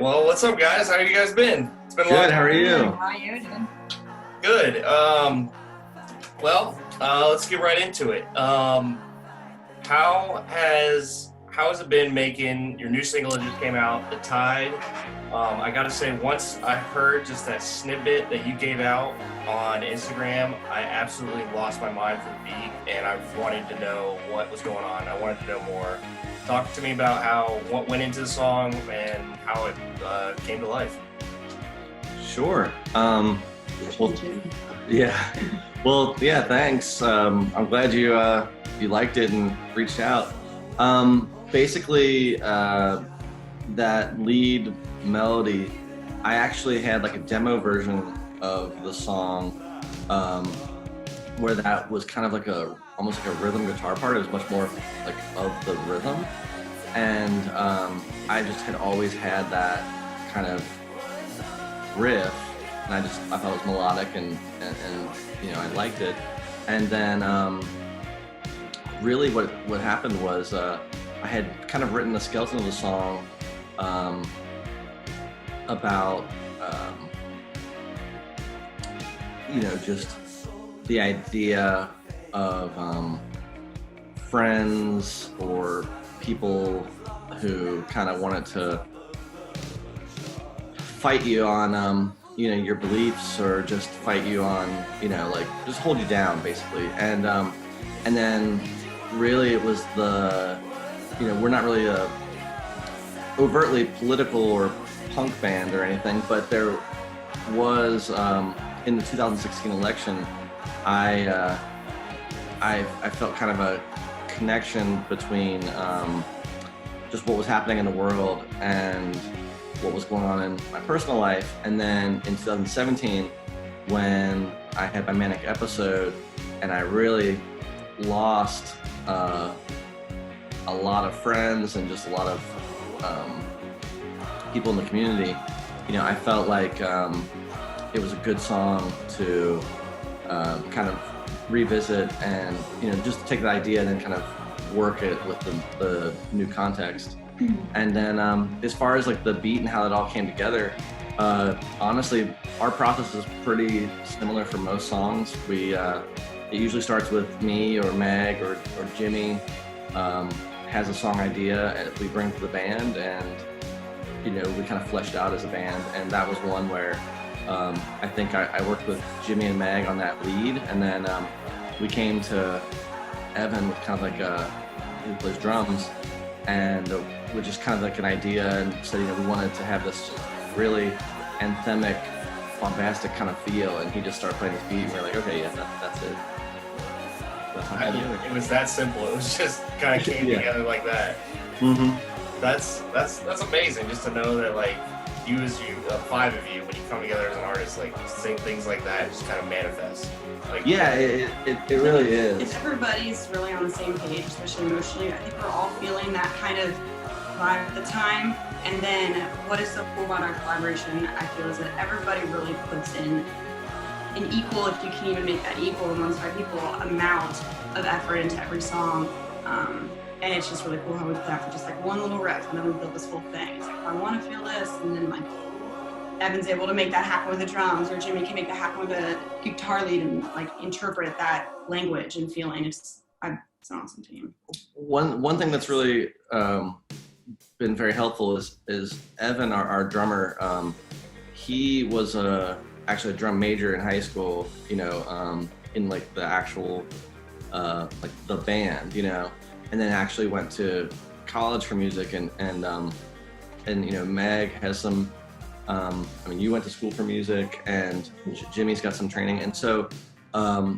Well, what's up, guys? How you guys been? It's been a long Good. time. How are you? How are you doing? Good. Let's get right into it. How has it been making your new single that just came out, The Tide? I gotta say, once I heard just that snippet that you gave out on Instagram, I absolutely lost my mind for the beat, and I wanted to know what was going on. I wanted to know more. Talk to me about what went into the song and how it came to life. Sure. Well, yeah. Well, yeah. Thanks. I'm glad you liked it and reached out. Basically, that lead melody, I actually had like a demo version of the song, where that was kind of like almost like a rhythm guitar part. It was much more like of the rhythm, and I just had always had that kind of riff, and I thought it was melodic and I liked it. And then really what happened was I had kind of written the skeleton of the song about just the idea of friends or people who kind of wanted to fight you on your beliefs, or just fight you on like just hold you down basically. And then really it was we're not really a overtly political or punk band or anything, but there was in the 2016 election, I felt kind of a connection between just what was happening in the world and what was going on in my personal life. And then in 2017, when I had my manic episode and I really lost a lot of friends and just a lot of people in the community, I felt like it was a good song to kind of revisit and just take the idea and then kind of work it with the new context. And then as far as like the beat and how it all came together, honestly, our process is pretty similar for most songs. It usually starts with me or Meg or Jimmy has a song idea and we bring to the band, and we kind of fleshed out as a band. And that was one where I think I worked with Jimmy and Meg on that lead, and then we came to Evan with kind of like who plays drums, and with just kind of like an idea, and said we wanted to have this really anthemic, bombastic kind of feel, and he just started playing this beat, and we were like, okay, yeah, that's it. It was that simple. It was just kind of came together like that. Mm-hmm. That's amazing, just to know that like five of you, when you come together as an artist, like sing things like that, just kind of manifest. Like it really is. If everybody's really on the same page, especially emotionally, I think we're all feeling that kind of vibe at the time. And then what is so cool about our collaboration, I feel, is that everybody really puts in an equal, if you can even make that equal amongst five people, amount of effort into every song. And it's just really cool how we play out for just like one little riff, and then we build this whole thing. It's like, I want to feel this, and then like Evan's able to make that happen with the drums, or Jimmy can make that happen with the guitar lead and like interpret that language and feeling. It's an awesome team. One thing that's really been very helpful is Evan, our drummer. He was actually a drum major in high school, in like the actual like the band, and then actually went to college for music, and Meg has some you went to school for music, and Jimmy's got some training. And so a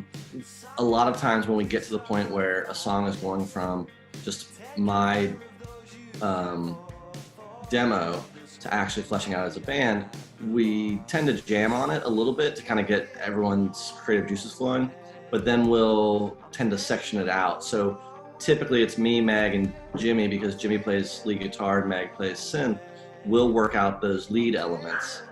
lot of times when we get to the point where a song is going from just my demo to actually fleshing out as a band, we tend to jam on it a little bit to kind of get everyone's creative juices flowing, but then we'll tend to section it out. So typically it's me, Meg, and Jimmy, because Jimmy plays lead guitar and Meg plays synth. We'll work out those lead elements,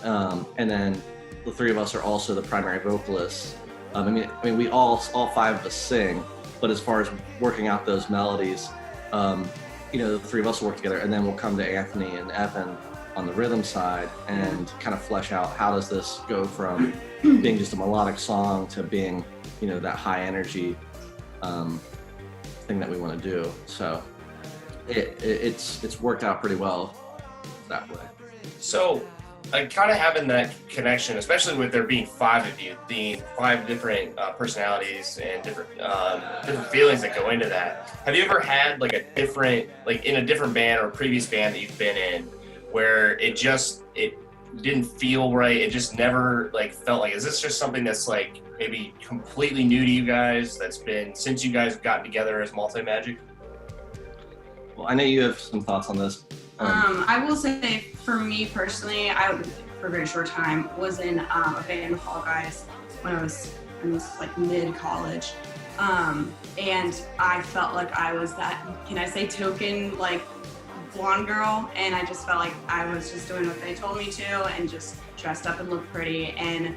and then the three of us are also the primary vocalists. I mean, we all five of us sing, but as far as working out those melodies, the three of us will work together, and then we'll come to Anthony and Evan on the rhythm side and kind of flesh out how does this go from being just a melodic song to being, you know, that high energy thing that we want to do. So it's worked out pretty well that way. So, kind of having that connection, especially with there being 5 of you, the 5 different personalities and different feelings that go into that. Have you ever had like a different, like in a different band or previous band that you've been in, where it didn't feel right? It just never like felt like. Is this just something that's like maybe completely new to you guys? That's been since you guys have gotten together as Multimagic? Well, I know you have some thoughts on this. I will say, for me personally, I, for a very short time, was in a band with all guys when I was like mid-college. And I felt like I was that, can I say, token, like, blonde girl, and I just felt like I was just doing what they told me to and just dressed up and looked pretty. And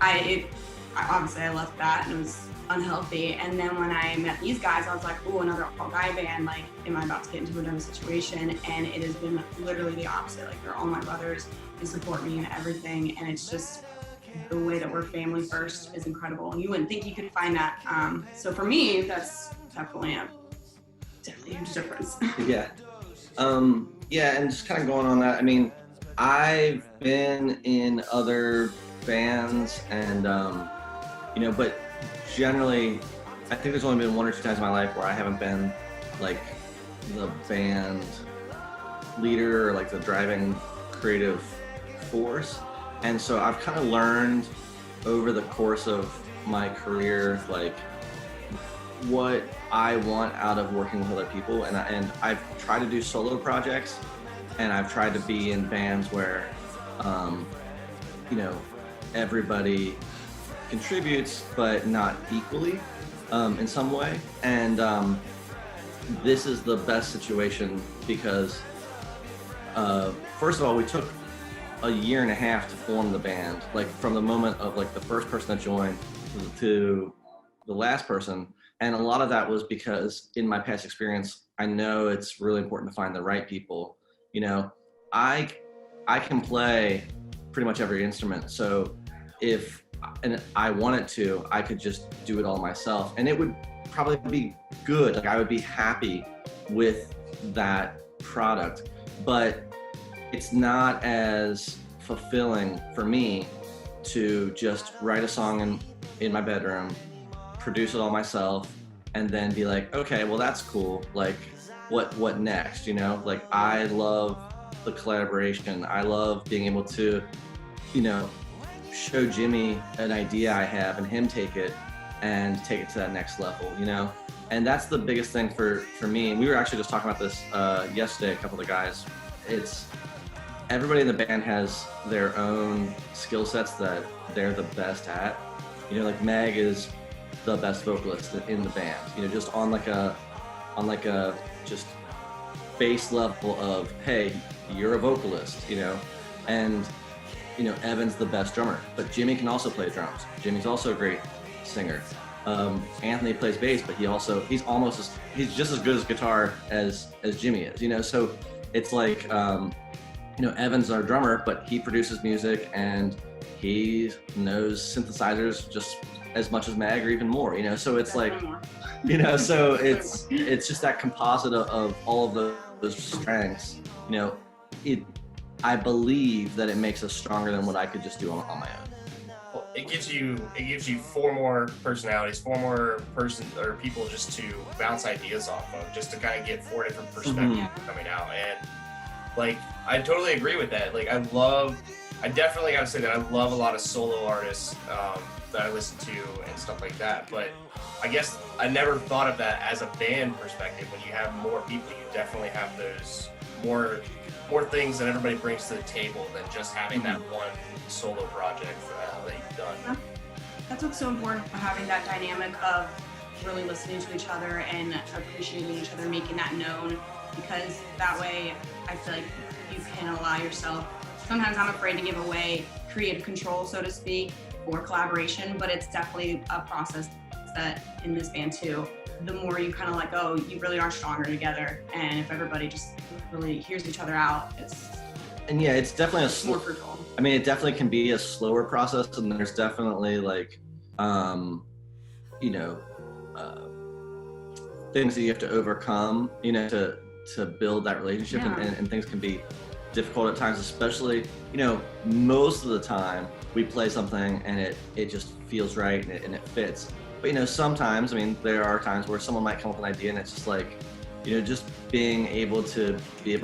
obviously I left that, and it was unhealthy. And then when I met these guys, I was like, ooh, another all-guy band, like, am I about to get into another situation? And it has been literally the opposite. Like, they're all my brothers, they support me in everything, and it's just the way that we're family first is incredible, and you wouldn't think you could find that. So for me, that's definitely a huge difference. Yeah. Yeah, and just kind of going on that, I mean, I've been in other bands and, you know, but generally, I think there's only been 1 or 2 times in my life where I haven't been like the band leader or like the driving creative force. And so I've kind of learned over the course of my career, like what I want out of working with other people. And I've tried to do solo projects, and I've tried to be in bands where, you know, everybody contributes, but not equally in some way. And this is the best situation because, first of all, we took a 1.5 years to form the band, like from the moment of like the first person that joined to the last person. And a lot of that was because in my past experience, I know it's really important to find the right people. You know, I can play pretty much every instrument. So if I wanted to, I could just do it all myself, and it would probably be good. Like, I would be happy with that product, but it's not as fulfilling for me to just write a song in my bedroom, produce it all myself, and then be like, okay, well, that's cool. Like, what next? You know, like, I love the collaboration. I love being able to, you know, show Jimmy an idea I have and him take it to that next level, you know? And that's the biggest thing for me. And we were actually just talking about this yesterday, a couple of the guys. It's everybody in the band has their own skill sets that they're the best at. You know, like Meg is the best vocalist in the band, you know, just on like a just base level of, hey, you're a vocalist, you know? And you know, Evan's the best drummer, but Jimmy can also play drums. Jimmy's also a great singer. Anthony plays bass, but he's just as good as guitar as Jimmy is, you know? So it's like, you know, Evan's our drummer, but he produces music and he knows synthesizers just as much as Mag or even more, you know? So it's like, you know, so it's just that composite of all of those strengths, you know, I believe that it makes us stronger than what I could just do on my own. Well, it gives you 4 more personalities, 4 more people just to bounce ideas off of, just to kind of get 4 different perspectives coming out. And like, I totally agree with that. Like, I definitely gotta say that I love a lot of solo artists that I listen to and stuff like that. But I guess I never thought of that as a band perspective. When you have more people, you definitely have those more things that everybody brings to the table than just having that one solo project that you've done. That's what's so important, for having that dynamic of really listening to each other and appreciating each other, making that known, because that way I feel like you can allow yourself, sometimes I'm afraid to give away creative control, so to speak, for collaboration, but it's definitely a process that in this band too, the more you kind of like, oh, you really are stronger together, and if everybody just really hears each other out, and yeah, it's definitely a more slow. fruitful. I mean, it definitely can be a slower process, and there's definitely like, you know, uh, things that you have to overcome, you know, to build that relationship, Yeah. and things can be difficult at times, especially, you know, most of the time we play something and it just feels right and it fits. But, you know, sometimes, I mean, there are times where someone might come up with an idea and it's just like, you know, just being able to be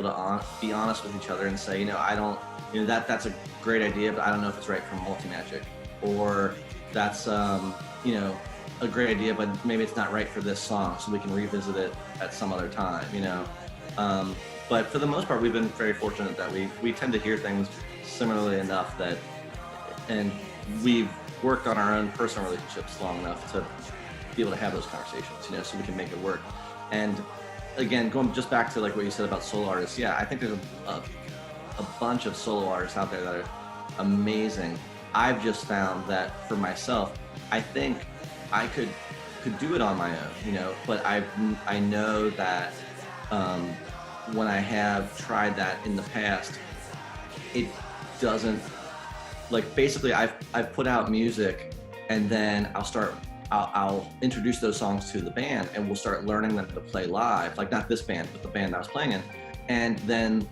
honest with each other and say, you know, I don't, you know, that's a great idea, but I don't know if it's right for Multimagic, or that's, you know, a great idea, but maybe it's not right for this song, so we can revisit it at some other time, you know. But for the most part, we've been very fortunate that we tend to hear things similarly enough that, and we've worked on our own personal relationships long enough to be able to have those conversations, you know, so we can make it work. And again, going just back to like what you said about solo artists, yeah, I think there's a bunch of solo artists out there that are amazing. I've just found that for myself, I think I could do it on my own, you know, but I know that when I have tried that in the past, it doesn't, like, basically I've put out music and then I'll introduce those songs to the band and we'll start learning them to play live, like not this band, but the band I was playing in. And then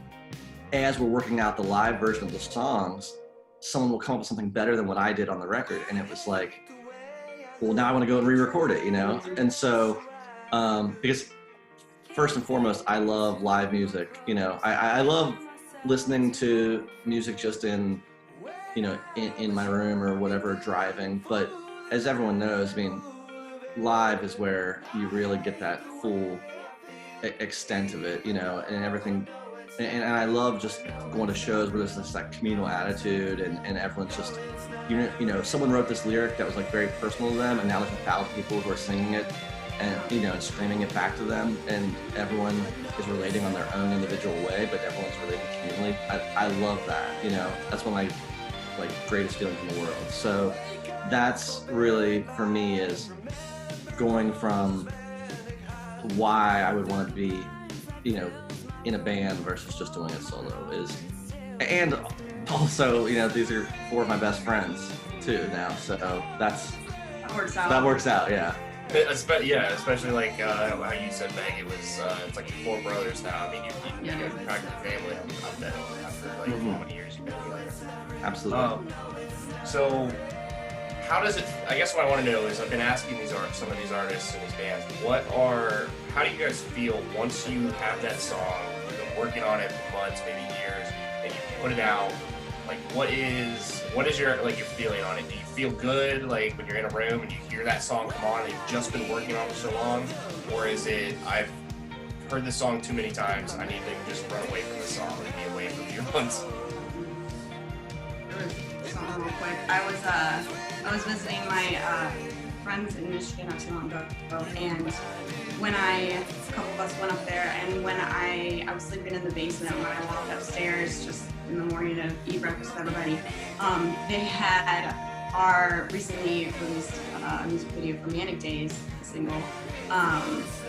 as we're working out the live version of the songs, someone will come up with something better than what I did on the record. And it was like, well, now I want to go and re-record it, you know? And so, because first and foremost, I love live music, you know? I love listening to music just in, you know, in my room or whatever, driving. But as everyone knows, I mean, live is where you really get that full extent of it, you know, and everything. And I love just going to shows where there's this like communal attitude and everyone's just, you know, someone wrote this lyric that was like very personal to them, and now there's 1,000 people who are singing it and, you know, and screaming it back to them, and everyone is relating on their own individual way, but everyone's relating communally. I love that, you know, that's one of my like greatest feelings in the world. So that's really, for me, is going from why I would want to be, you know, in a band versus just doing it solo is, and also, you know, these are 4 of my best friends too now, so that works out, yeah. Yeah, especially like how you said, Meg, it was it's like 4 brothers now. I mean, you guys are practically family. I'm dead after like how many years you've been together. Absolutely. So how does it, I guess what I want to know is, I've been asking some of these artists and these bands, how do you guys feel once you have that song, you've been working on it for months, maybe years, and you put it out, like what is your like your feeling on it? Do you feel good like when you're in a room and you hear that song come on and you've just been working on it for so long? Or is it, I've heard this song too many times, I need to just run away from the song and be away for a few months? Something real quick. I was visiting my friends in Michigan not too long ago, and when a couple of us went up there, and when I was sleeping in the basement, when I walked upstairs just in the morning to eat breakfast with everybody, they had our recently released music video for Manic Daze, the single,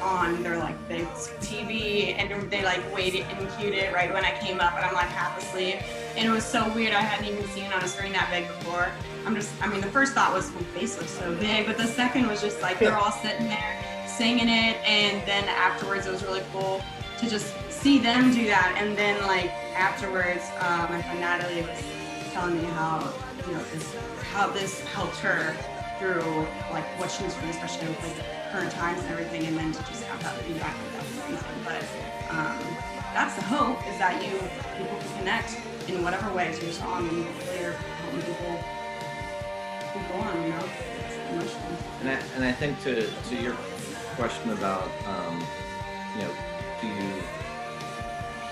on their like big TV, and they like waited and cued it right when I came up, and I'm like half asleep, and it was so weird. I hadn't even seen it on a screen that big before. The first thought was, my face looks so big, but the second was just like they're all sitting there singing it, and then afterwards it was really cool to just see them do that. And then like afterwards, my friend Natalie was telling me how, you know, how this helped her through like what she was feeling, especially with like current times and everything, and then to just have that feedback, that was amazing. But that's the hope, is that people can connect in whatever way to your song, and hopefully you're helping people go on, you know. It's emotional. And I think to your question about, you know, do you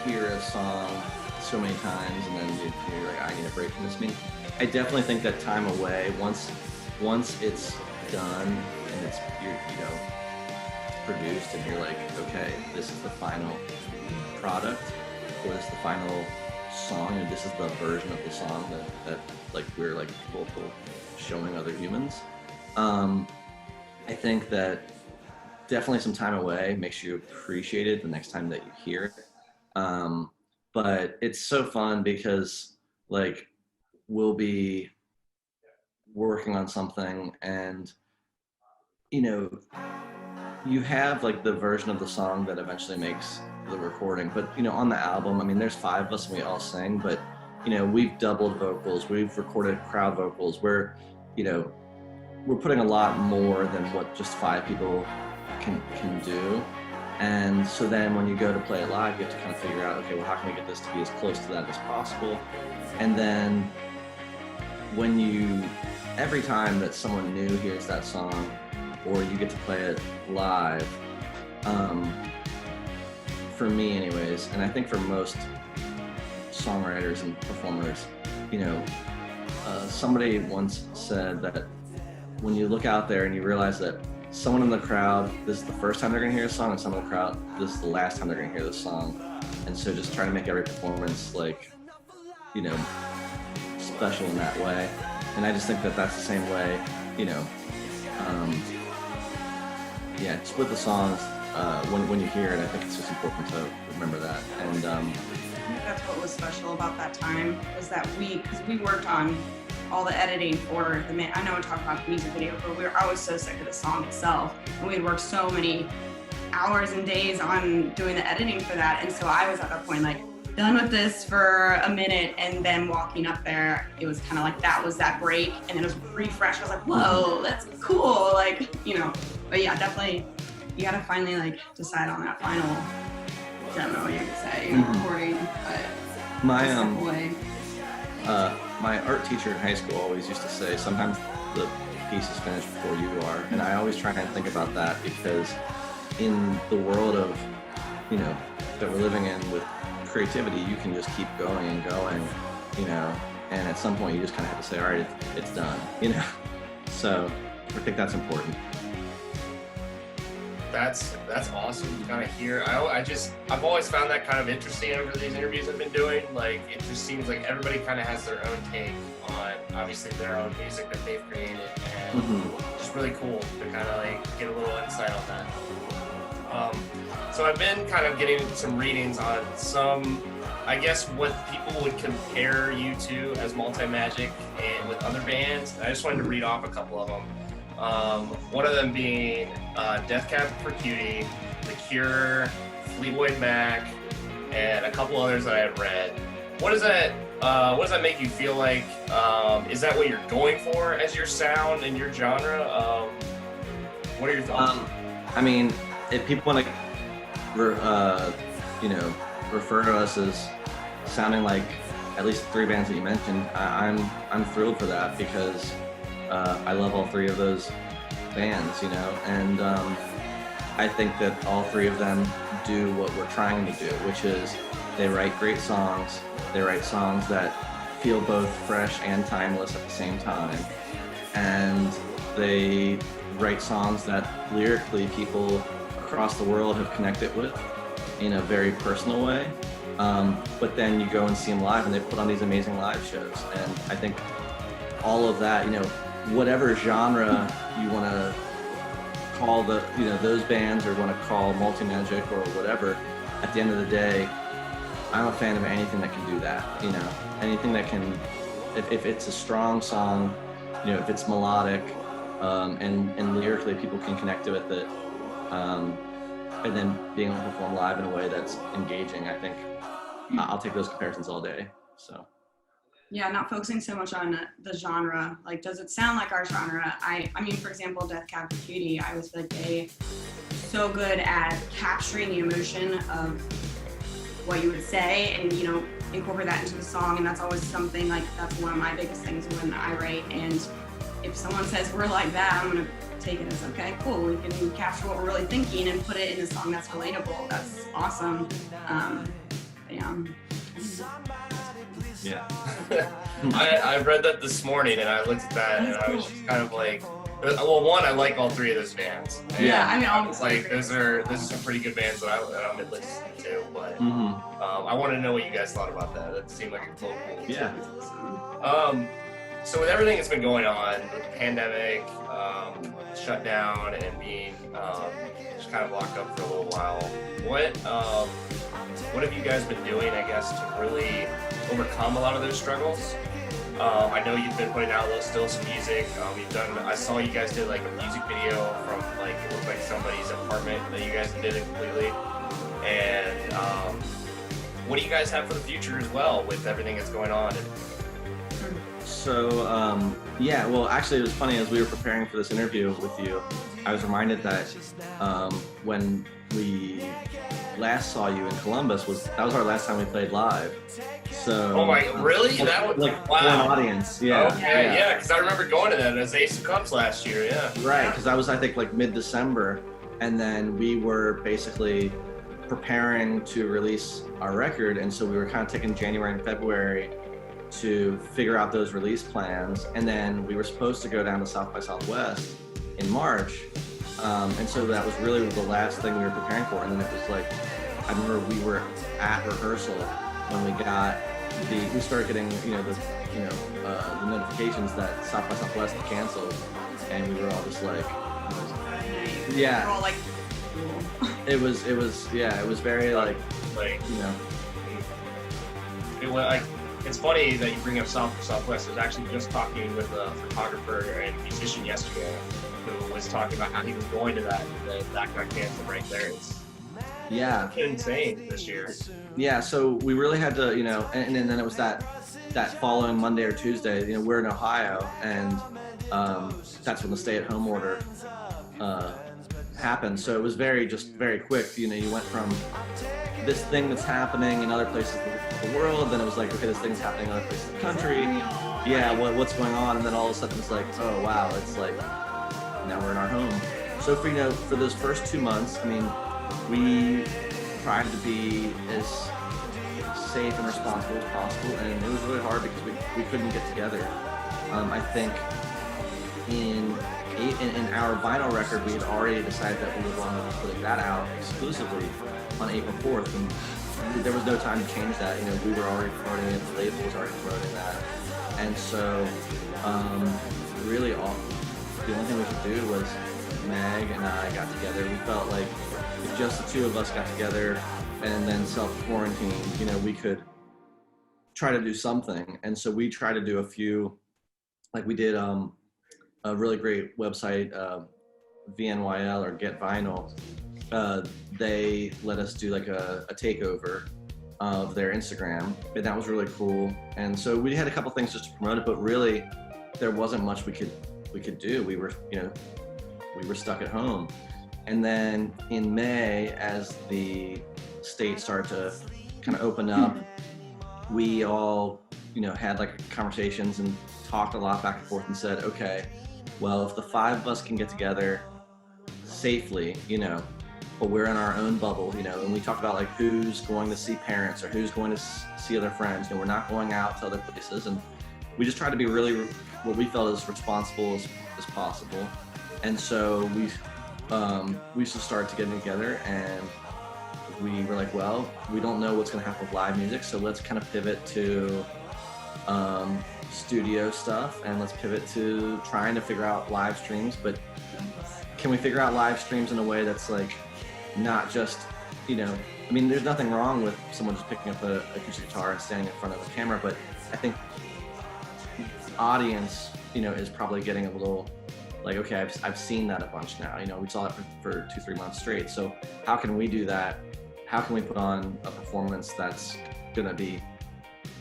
hear a song so many times and then you're like, I need a break from this? I mean, I definitely think that time away, once it's done and it's, you know, it's produced and you're like, okay, this is the final product, or this is the final song, and this is the version of the song that like we're like vocal showing other humans. I think that definitely some time away makes you appreciate it the next time that you hear it. but it's so fun because like we'll be working on something and you know you have like the version of the song that eventually makes the recording, but you know on the album, I mean there's 5 of us and we all sing, but you know we've doubled vocals, we've recorded crowd vocals, you know we're putting a lot more than what just 5 people can do. And so then when you go to play it live, you have to kind of figure out, okay, well, how can we get this to be as close to that as possible? And then every time that someone new hears that song, or you get to play it live, for me anyways, and I think for most songwriters and performers, you know, somebody once said that when you look out there and you realize that someone in the crowd, this is the first time they're gonna hear a song, and someone in the crowd, this is the last time they're gonna hear this song. And so just trying to make every performance like, you know, special in that way. And I just think that that's the same way, you know, yeah, just with the songs, when you hear it, I think it's just important to remember that. And I think that's what was special about that time, was that because we worked on all the editing for I know I talk about the music video, but I was so sick of the song itself, and we had worked so many hours and days on doing the editing for that, and so I was at that point like done with this for a minute, and then walking up there, it was kind of like that was that break, and then it was refresh. I was like, whoa, that's cool, like, you know. But yeah, definitely, you gotta finally like decide on that final demo, you could say, recording, but my art teacher in high school always used to say, sometimes the piece is finished before you are. And I always try and think about that, because in the world of, you know, that we're living in with creativity, you can just keep going and going, you know, and at some point you just kind of have to say, all right, it's done, you know? So I think that's important. That's awesome to kind of hear. I've always found that kind of interesting over these interviews I've been doing. Like, it just seems like everybody kind of has their own take on, obviously, their own music that they've created, and it's really cool to kind of like get a little insight on that. So I've been kind of getting some readings on some, I guess, what people would compare you to as Multimagic and with other bands. I just wanted to read off a couple of them. One of them being Death Cab for Cutie, The Cure, Fleetwood Mac, and a couple others that I had read. What does that make you feel like? Is that what you're going for as your sound and your genre? What are your thoughts? I mean, if people want to, you know, refer to us as sounding like at least the 3 bands that you mentioned, I'm thrilled for that, because I love all 3 of those bands, you know, and I think that all 3 of them do what we're trying to do, which is they write great songs. They write songs that feel both fresh and timeless at the same time, and they write songs that lyrically people across the world have connected with in a very personal way. But then you go and see them live, and they put on these amazing live shows, and I think all of that, you know, whatever genre you want to call those bands, or want to call Multimagic or whatever, at the end of the day, I'm a fan of anything that can do that, you know, anything that can, if it's a strong song, you know, if it's melodic, and lyrically people can connect with it, and then being able to perform live in a way that's engaging, I think I'll take those comparisons all day, so. Yeah, not focusing so much on the genre. Like, does it sound like our genre? I mean, for example, Death Cab for Cutie, I always feel like they so good at capturing the emotion of what you would say, and, you know, incorporate that into the song. And that's always something, like, that's one of my biggest things when I write. And if someone says we're like that, I'm gonna take it as, okay, cool, we can capture what we're really thinking and put it in a song that's relatable. That's awesome. Yeah. I read that this morning, and I looked at that, and I was just kind of like, well, one, I like all 3 of those bands. Yeah, I mean, I was like, those are some pretty good bands that I'm at least to, but I wanted to know what you guys thought about that. That seemed like a cool. Yeah. So with everything that's been going on with the pandemic, shutdown, and being just kind of locked up for a little while, what have you guys been doing, I guess, to really overcome a lot of those struggles? I know you've been putting out still some music. I saw you guys did like a music video from like, it looked like somebody's apartment that you guys did it completely. And what do you guys have for the future as well with everything that's going on? So, yeah, well, actually, it was funny as we were preparing for this interview with you, I was reminded that when we last saw you in Columbus, that was our last time we played live. So, oh my, really? That was like wow. For an audience, yeah. Okay, yeah, because I remember going to that as Ace of Cups last year, yeah. Right, because that was, I think, like mid-December, and then we were basically preparing to release our record, and so we were kind of taking January and February to figure out those release plans, and then we were supposed to go down to South by Southwest in March, and so that was really the last thing we were preparing for. And then it was like, I remember we were at rehearsal when we started getting the notifications that South by Southwest had canceled, and we were all just like, yeah, We're all like, it was very like it's funny that you bring up South by Southwest. I was actually just talking with a photographer and musician yesterday who was talking about how he was going to that got canceled right there. It's insane this year. Yeah, so we really had to, and then it was that following Monday or Tuesday, we're in Ohio, and that's when the stay-at-home order happened. So it was very quick. You went from this thing that's happening in other places of the world, then it was like, okay, this thing's happening in other places of the country. Yeah, what's going on? And then all of a sudden it's like, oh wow, it's like now we're in our home. So for those first 2 months, we tried to be as safe and responsible as possible, and it was really hard because we couldn't get together. I think in our vinyl record, we had already decided that we would want to put that out exclusively on April 4th, and there was no time to change that. We were already promoting it, the label was already promoting that, and so really the only thing we could do was Meg and I got together. We felt like if just the two of us got together and then self-quarantined, we could try to do something. And so we tried to do a few, like we did a really great website, VNYL or Get Vinyl. They let us do like a takeover of their Instagram, and that was really cool. And so we had a couple things just to promote it, but really there wasn't much we could do. We were stuck at home. And then in May, as the state started to kind of open up, we all, had like conversations and talked a lot back and forth and said, okay, well, if the five of us can get together safely, but we're in our own bubble, and we talked about like who's going to see parents or who's going to see other friends, we're not going out to other places. And we just tried to be really what we felt as responsible as possible. And so we just started to get together, and we were like, well, we don't know what's going to happen with live music, so let's kind of pivot to studio stuff, and let's pivot to trying to figure out live streams. But can we figure out live streams in a way that's like not just, there's nothing wrong with someone just picking up an acoustic guitar and standing in front of a camera, but I think audience, is probably getting a little like, okay, I've seen that a bunch now. We saw it for 2-3 months straight. So how can we do that? How can we put on a performance that's gonna be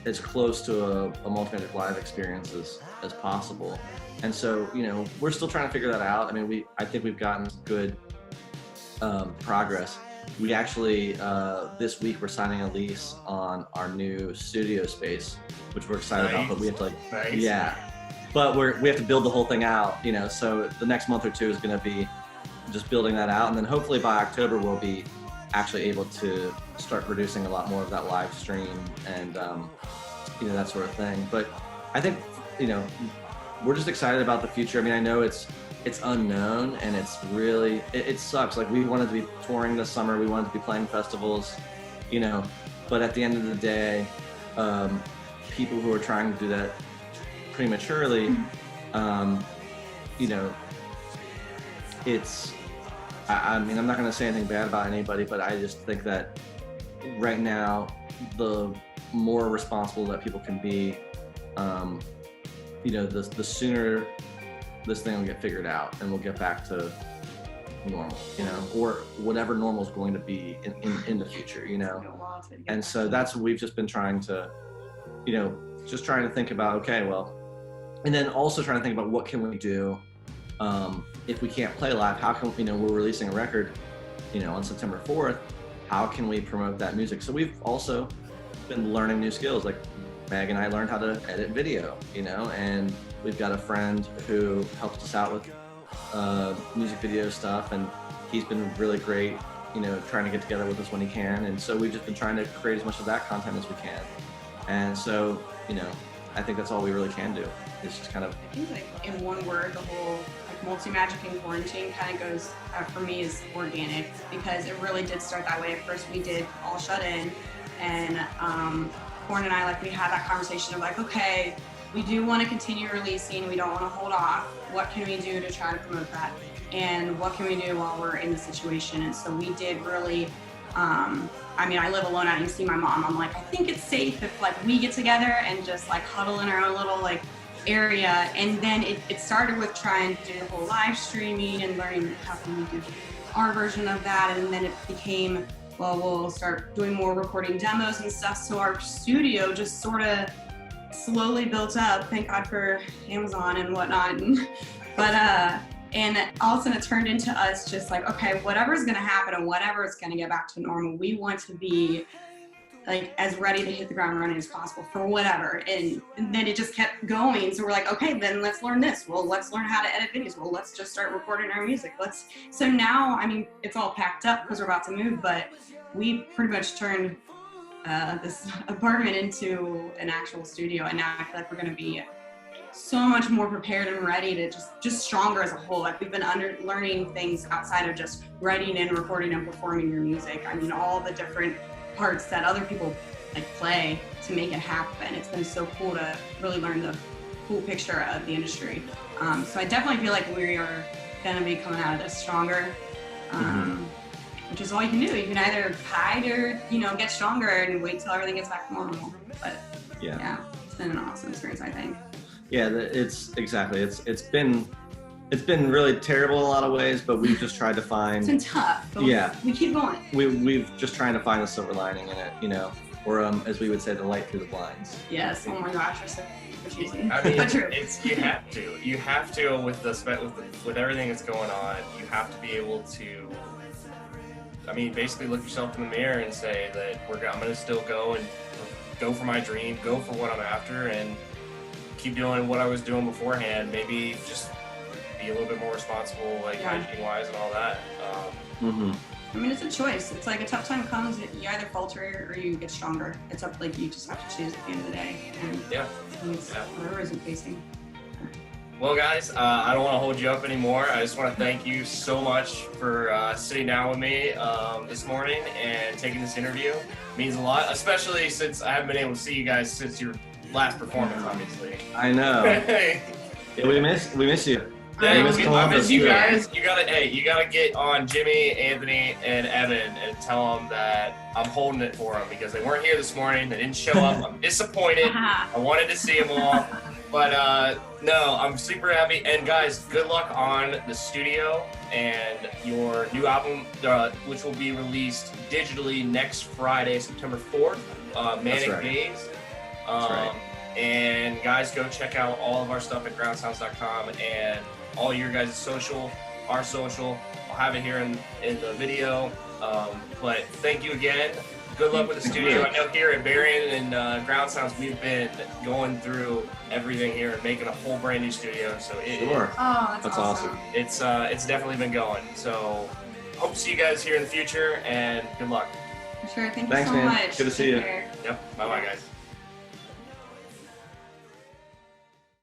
as close to a Multimagic live experience as possible? And so, we're still trying to figure that out. I think we've gotten good progress. We actually, this week, we're signing a lease on our new studio space, which we're excited about, but we have to yeah. But we have to build the whole thing out, so the next month or two is going to be just building that out. And then hopefully by October, we'll be actually able to start producing a lot more of that live stream and, that sort of thing. But I think, we're just excited about the future. I know it's unknown, and it's really, it sucks. Like, we wanted to be touring this summer. We wanted to be playing festivals, but at the end of the day, people who are trying to do that prematurely, you know, I mean, I'm not going to say anything bad about anybody, but I just think that right now, the more responsible that people can be, you know, the sooner this thing will get figured out and we'll get back to normal, you know, or whatever normal is going to be in the future, you know. And so that's what we've just been trying to, you know, just trying to think about, okay, well, and then also trying to think about what can we do if we can't play live, how can, you know, we're releasing a record, you know, on September 4th, how can we promote that music? So we've also been learning new skills. Like Meg and I learned how to edit video, you know, and we've got a friend who helps us out with music video stuff, and he's been really great, you know, trying to get together with us when he can. And so we've just been trying to create as much of that content as we can. And so, you know, I think that's all we really can do. It's just kind of, I think like in one word, the whole like Multimagic and quarantine kind of goes, for me, is organic, because it really did start that way. At first we did all shut in, and Corn and I, like, we had that conversation of like, okay, we do want to continue releasing, we don't want to hold off. What can we do to try to promote that? And what can we do while we're in the situation? And so we did really, I mean, I live alone, I didn't see my mom. I'm like, I think it's safe if like we get together and just like huddle in our own little like area. And then it started with trying to do the whole live streaming and learning how can we do our version of that. And then it became, well, we'll start doing more recording demos and stuff. So our studio just sort of slowly built up. Thank God for Amazon and whatnot. And all of a sudden it turned into us just like, okay, whatever's gonna happen and whatever is gonna get back to normal, we want to be like as ready to hit the ground running as possible for whatever. And then it just kept going. So we're like, okay, then let's learn this. Well, let's learn how to edit videos. Well, let's just start recording our music. So now, I mean, it's all packed up because we're about to move, but we pretty much turned this apartment into an actual studio. And now I feel like we're gonna be so much more prepared and ready to just stronger as a whole. Like we've been learning things outside of just writing and recording and performing your music. I mean, all the different parts that other people like play to make it happen. It's been so cool to really learn the full picture of the industry. So I definitely feel like we are gonna be coming out of this stronger, which is all you can do. You can either hide or, you know, get stronger and wait till everything gets back to normal. But yeah, it's been an awesome experience, I think. Yeah, it's exactly. It's been really terrible in a lot of ways, but we've just tried to find. It's been tough. But yeah, we keep going. We've just trying to find the silver lining in it, you know, or as we would say, the light through the blinds. Yes. Oh my gosh, you're so cheesy. I mean, but true. You have to with everything that's going on. You have to be able to. I mean, basically look yourself in the mirror and say that I'm going to still go and go for my dream, go for what I'm after, and keep doing what I was doing beforehand. Maybe just be a little bit more responsible, like hygiene-wise and all that. I mean, it's a choice. It's like a tough time comes, you either falter or you get stronger. It's up, like, you just have to choose at the end of the day. And whatever isn't facing. Well, guys, I don't want to hold you up anymore. I just want to thank you so much for sitting down with me this morning and taking this interview. It means a lot, especially since I haven't been able to see you guys since your last performance, obviously. I know. Yeah, we miss you. Yeah, I miss you guys. You gotta get on Jimmy, Anthony, and Evan and tell them that I'm holding it for them because they weren't here this morning. They didn't show up. I'm disappointed. I wanted to see them all, but no, I'm super happy. And guys, good luck on the studio and your new album, which will be released digitally next Friday, September 4th. Manic Daze. That's right. And guys, go check out all of our stuff at groundsounds.com and all your guys' social, our social. I'll have it here in the video. But thank you again. Good luck with the studio. I know here at Berrien and Ground Sounds, we've been going through everything here and making a whole brand new studio. So that's awesome. It's definitely been going. So hope to see you guys here in the future and good luck. Sure. Thank Thanks, you so man. much. Good to see you. Yep. Bye-bye, guys.